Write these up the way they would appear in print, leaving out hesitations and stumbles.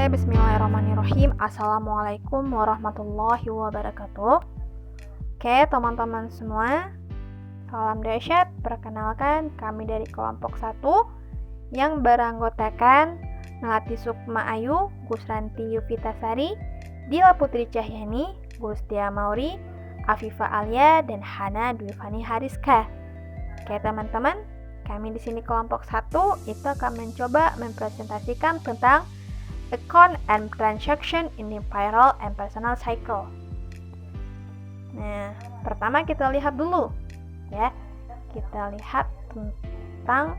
Bismillahirrahmanirrahim. Assalamualaikum warahmatullahi wabarakatuh. Oke, teman-teman semua, salam dahsyat. Perkenalkan, kami dari kelompok 1 yang beranggotakan Melati Sukma Ayu, Gusranti Yufitasari, Dila Putri Cahyani, Gustia Mauri, Afifa Alia, dan Hana Dwi Hariska. Oke, teman-teman, kami di sini kelompok 1 itu akan mencoba mempresentasikan tentang account and transaction in the payroll and personal cycle. Nah, pertama kita lihat dulu ya. Kita lihat tentang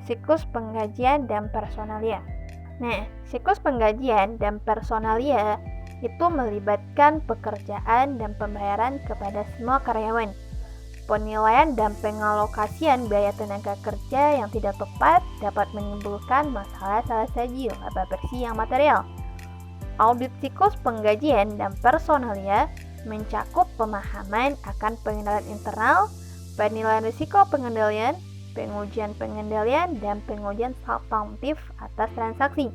siklus penggajian dan personalia. Nah, siklus penggajian dan personalia itu melibatkan pekerjaan dan pembayaran kepada semua karyawan. Penilaian dan pengalokasian biaya tenaga kerja yang tidak tepat dapat menimbulkan masalah salah saji laba bersih yang material. Audit siklus penggajian dan personalia mencakup pemahaman akan pengendalian internal, penilaian risiko pengendalian, pengujian pengendalian, dan pengujian substantif atas transaksi,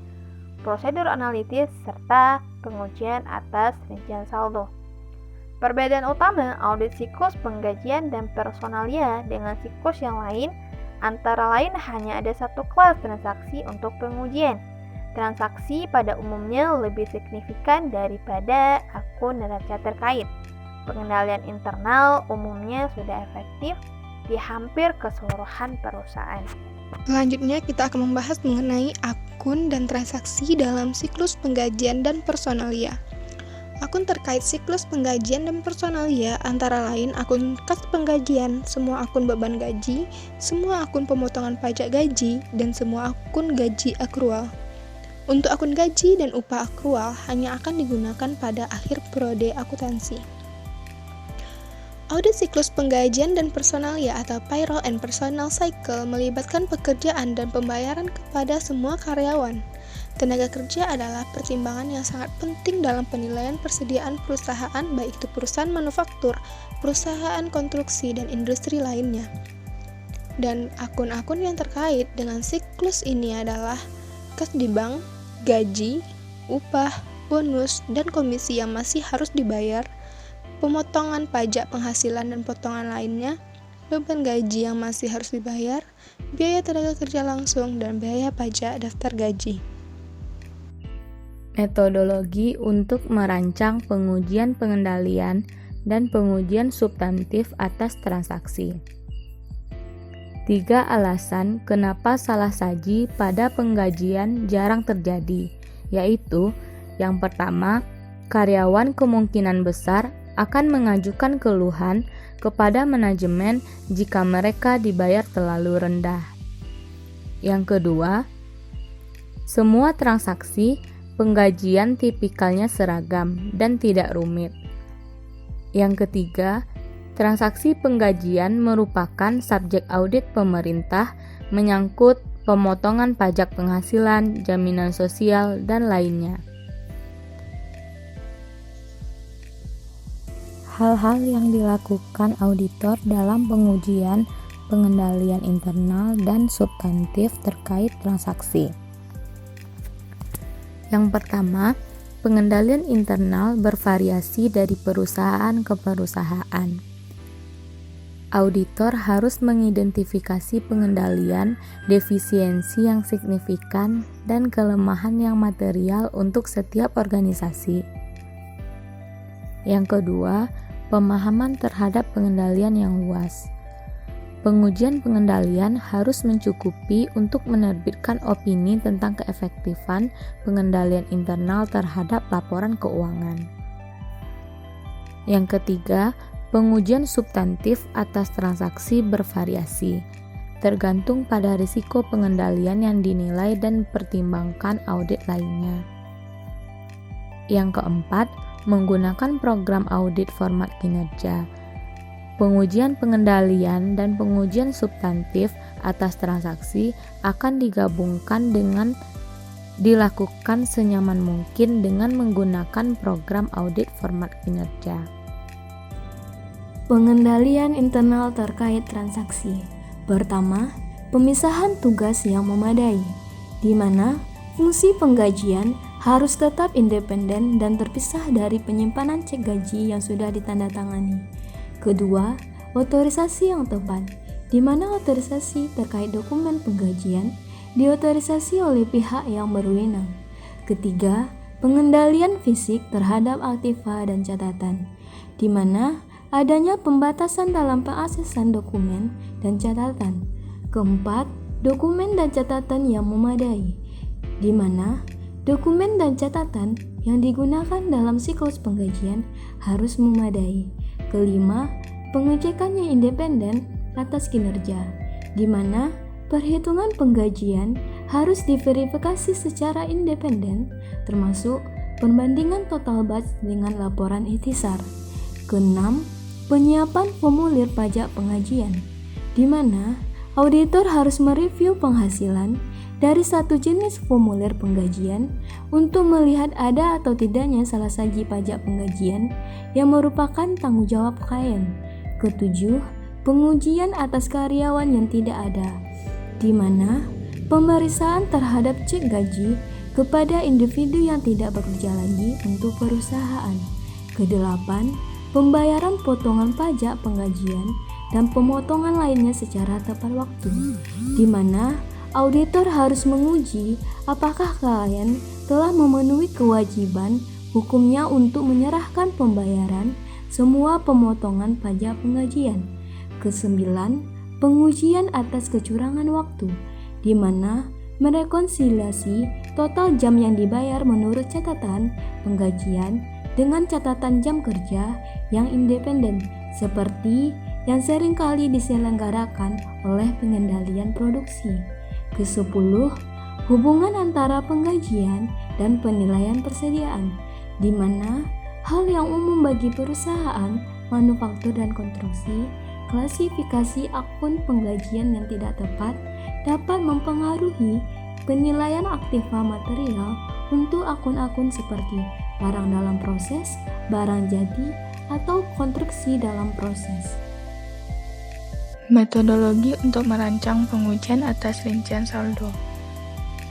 prosedur analitis, serta pengujian atas rincian saldo. Perbedaan utama audit siklus penggajian dan personalia dengan siklus yang lain antara lain hanya ada satu kelas transaksi untuk pengujian. Transaksi pada umumnya lebih signifikan daripada akun neraca terkait. Pengendalian internal umumnya sudah efektif di hampir keseluruhan perusahaan. Selanjutnya kita akan membahas mengenai akun dan transaksi dalam siklus penggajian dan personalia. Akun terkait siklus penggajian dan personalia antara lain akun kas penggajian, semua akun beban gaji, semua akun pemotongan pajak gaji, dan semua akun gaji akrual. Untuk akun gaji dan upah akrual hanya akan digunakan pada akhir periode akuntansi. Audit siklus penggajian dan personalia atau payroll and personal cycle melibatkan pekerjaan dan pembayaran kepada semua karyawan. Tenaga kerja adalah pertimbangan yang sangat penting dalam penilaian persediaan perusahaan, baik itu perusahaan manufaktur, perusahaan konstruksi, dan industri lainnya. Dan akun-akun yang terkait dengan siklus ini adalah kas di bank, gaji, upah, bonus, dan komisi yang masih harus dibayar, pemotongan pajak penghasilan dan potongan lainnya, beban gaji yang masih harus dibayar, biaya tenaga kerja langsung, dan biaya pajak daftar gaji. Metodologi untuk merancang pengujian pengendalian dan pengujian substantif atas transaksi. 3 alasan kenapa salah saji pada penggajian jarang terjadi, yaitu yang pertama, karyawan kemungkinan besar akan mengajukan keluhan kepada manajemen jika mereka dibayar terlalu rendah. Yang kedua, semua transaksi penggajian tipikalnya seragam dan tidak rumit. Yang ketiga, transaksi penggajian merupakan subjek audit pemerintah menyangkut pemotongan pajak penghasilan, jaminan sosial, dan lainnya. Hal-hal yang dilakukan auditor dalam pengujian pengendalian internal dan substantif terkait transaksi. Yang pertama, pengendalian internal bervariasi dari perusahaan ke perusahaan. Auditor harus mengidentifikasi pengendalian, defisiensi yang signifikan, dan kelemahan yang material untuk setiap organisasi. Yang kedua, pemahaman terhadap pengendalian yang luas. Pengujian pengendalian harus mencukupi untuk menerbitkan opini tentang keefektifan pengendalian internal terhadap laporan keuangan. Yang ketiga, pengujian substantif atas transaksi bervariasi, tergantung pada risiko pengendalian yang dinilai dan pertimbangkan audit lainnya. Yang keempat, menggunakan program audit format kinerja. Pengujian pengendalian dan pengujian substantif atas transaksi akan digabungkan dengan dilakukan senyaman mungkin dengan menggunakan program audit format kinerja. Pengendalian internal terkait transaksi. Pertama, pemisahan tugas yang memadai, di mana Fungsi penggajian harus tetap independen dan terpisah dari penyimpanan cek gaji yang sudah ditandatangani. Kedua, otorisasi yang tepat, di mana otorisasi terkait dokumen penggajian diotorisasi oleh pihak yang berwenang. Ketiga, pengendalian fisik terhadap aktiva dan catatan, di mana adanya pembatasan dalam pengaksesan dokumen dan catatan. Keempat, dokumen dan catatan yang memadai, di mana dokumen dan catatan yang digunakan dalam siklus penggajian harus memadai. Kelima, pengecekannya independen atas kinerja, di mana perhitungan penggajian harus diverifikasi secara independen, termasuk perbandingan total batch dengan laporan ikhtisar. Keenam, penyiapan formulir pajak pengajian, di mana auditor harus mereview penghasilan dari satu jenis formulir penggajian untuk melihat ada atau tidaknya salah saji pajak penggajian yang merupakan tanggung jawab klien. Ketujuh, pengujian atas karyawan yang tidak ada, di mana pemeriksaan terhadap cek gaji kepada individu yang tidak bekerja lagi untuk perusahaan. Kedelapan, pembayaran potongan pajak penggajian dan pemotongan lainnya secara tepat waktu, di mana auditor harus menguji apakah klien telah memenuhi kewajiban hukumnya untuk menyerahkan pembayaran semua pemotongan pajak penggajian. Kesembilan, pengujian atas kecurangan waktu, di mana merekonsiliasi total jam yang dibayar menurut catatan penggajian dengan catatan jam kerja yang independen, seperti yang seringkali diselenggarakan oleh pengendalian produksi. Ke-10, hubungan antara penggajian dan penilaian persediaan, di mana hal yang umum bagi perusahaan, manufaktur dan konstruksi, klasifikasi akun penggajian yang tidak tepat dapat mempengaruhi penilaian aktiva material untuk akun-akun seperti barang dalam proses, barang jadi, atau konstruksi dalam proses. Metodologi untuk merancang pengujian atas rincian saldo.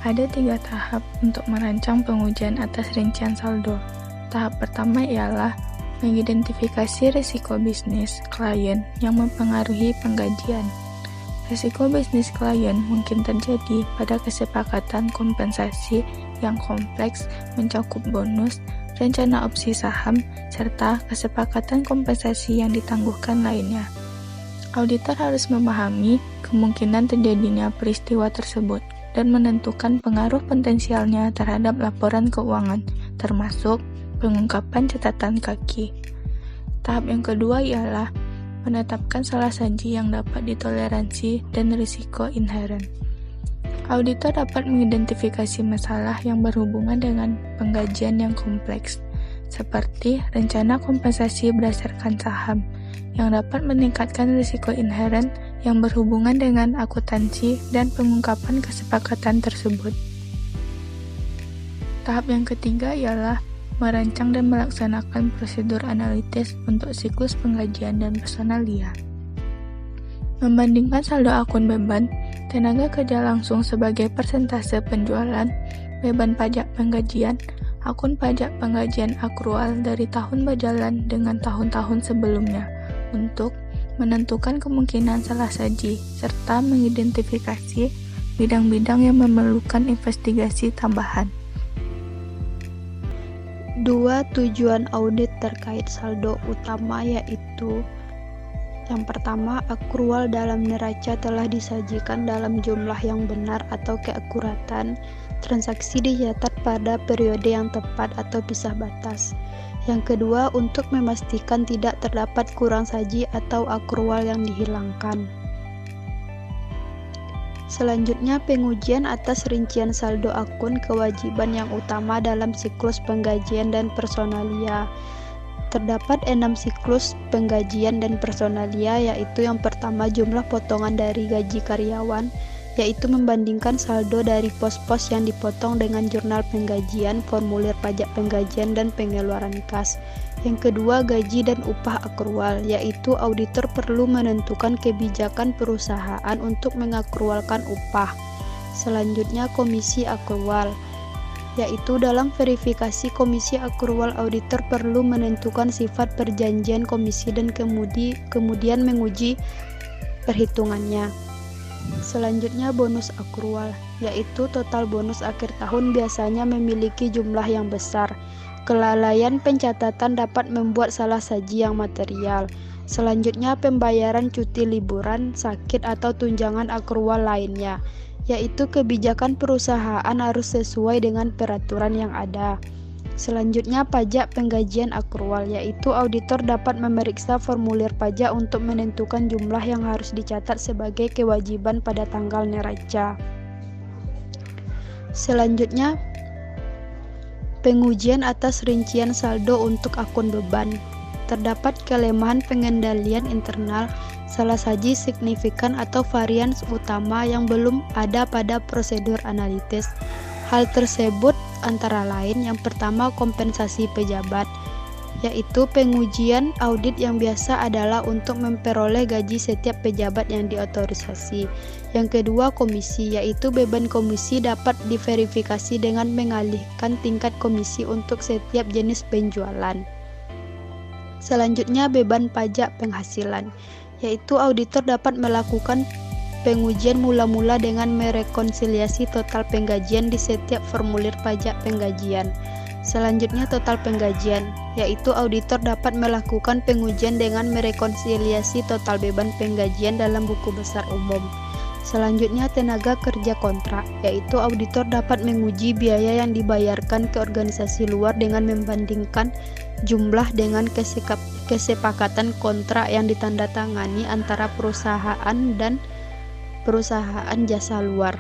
Ada 3 tahap untuk merancang pengujian atas rincian saldo. Tahap pertama ialah mengidentifikasi risiko bisnis klien yang mempengaruhi penggajian. Risiko bisnis klien mungkin terjadi pada kesepakatan kompensasi yang kompleks mencakup bonus, rencana opsi saham, serta kesepakatan kompensasi yang ditangguhkan lainnya. Auditor harus memahami kemungkinan terjadinya peristiwa tersebut dan menentukan pengaruh potensialnya terhadap laporan keuangan, termasuk pengungkapan catatan kaki. Tahap yang kedua ialah menetapkan salah saji yang dapat ditoleransi dan risiko inheren. Auditor dapat mengidentifikasi masalah yang berhubungan dengan penggajian yang kompleks, seperti rencana kompensasi berdasarkan saham, yang dapat meningkatkan risiko inheren yang berhubungan dengan akuntansi dan pengungkapan kesepakatan tersebut. Tahap yang ketiga ialah merancang dan melaksanakan prosedur analitis untuk siklus penggajian dan personalia. Membandingkan saldo akun beban, tenaga kerja langsung sebagai persentase penjualan, beban pajak penggajian, akun pajak penggajian akrual dari tahun berjalan dengan tahun-tahun sebelumnya, untuk menentukan kemungkinan salah saji, serta mengidentifikasi bidang-bidang yang memerlukan investigasi tambahan. 2 tujuan audit terkait saldo utama yaitu: yang pertama, akrual dalam neraca telah disajikan dalam jumlah yang benar atau keakuratan, transaksi dicatat pada periode yang tepat atau pisah batas. Yang kedua, untuk memastikan tidak terdapat kurang saji atau akrual yang dihilangkan. Selanjutnya, pengujian atas rincian saldo akun kewajiban yang utama dalam siklus penggajian dan personalia. Terdapat 6 siklus penggajian dan personalia, yaitu yang pertama jumlah potongan dari gaji karyawan, yaitu membandingkan saldo dari pos-pos yang dipotong dengan jurnal penggajian, formulir pajak penggajian, dan pengeluaran kas. Yang kedua, gaji dan upah akrual, yaitu auditor perlu menentukan kebijakan perusahaan untuk mengakrualkan upah. Selanjutnya, komisi akrual, yaitu dalam verifikasi komisi akrual auditor perlu menentukan sifat perjanjian komisi dan kemudian menguji perhitungannya. Selanjutnya bonus akrual, yaitu total bonus akhir tahun biasanya memiliki jumlah yang besar. Kelalaian pencatatan dapat membuat salah saji yang material. Selanjutnya pembayaran cuti liburan, sakit atau tunjangan akrual lainnya, yaitu kebijakan perusahaan harus sesuai dengan peraturan yang ada. Selanjutnya pajak penggajian akrual, yaitu auditor dapat memeriksa formulir pajak untuk menentukan jumlah yang harus dicatat sebagai kewajiban pada tanggal neraca. Selanjutnya pengujian atas rincian saldo untuk akun beban. Terdapat kelemahan pengendalian internal, salah saji signifikan atau varians utama yang belum ada pada prosedur analitis. Hal tersebut antara lain yang pertama kompensasi pejabat, yaitu pengujian audit yang biasa adalah untuk memperoleh gaji setiap pejabat yang diotorisasi. Yang kedua komisi, yaitu beban komisi dapat diverifikasi dengan mengalihkan tingkat komisi untuk setiap jenis penjualan. Selanjutnya beban pajak penghasilan, yaitu auditor dapat melakukan pengujian mula-mula dengan merekonsiliasi total penggajian di setiap formulir pajak penggajian. Selanjutnya total penggajian, yaitu auditor dapat melakukan pengujian dengan merekonsiliasi total beban penggajian dalam buku besar umum. Selanjutnya tenaga kerja kontrak, yaitu auditor dapat menguji biaya yang dibayarkan ke organisasi luar dengan membandingkan jumlah dengan kesepakatan kontrak yang ditandatangani antara perusahaan dan perusahaan jasa luar.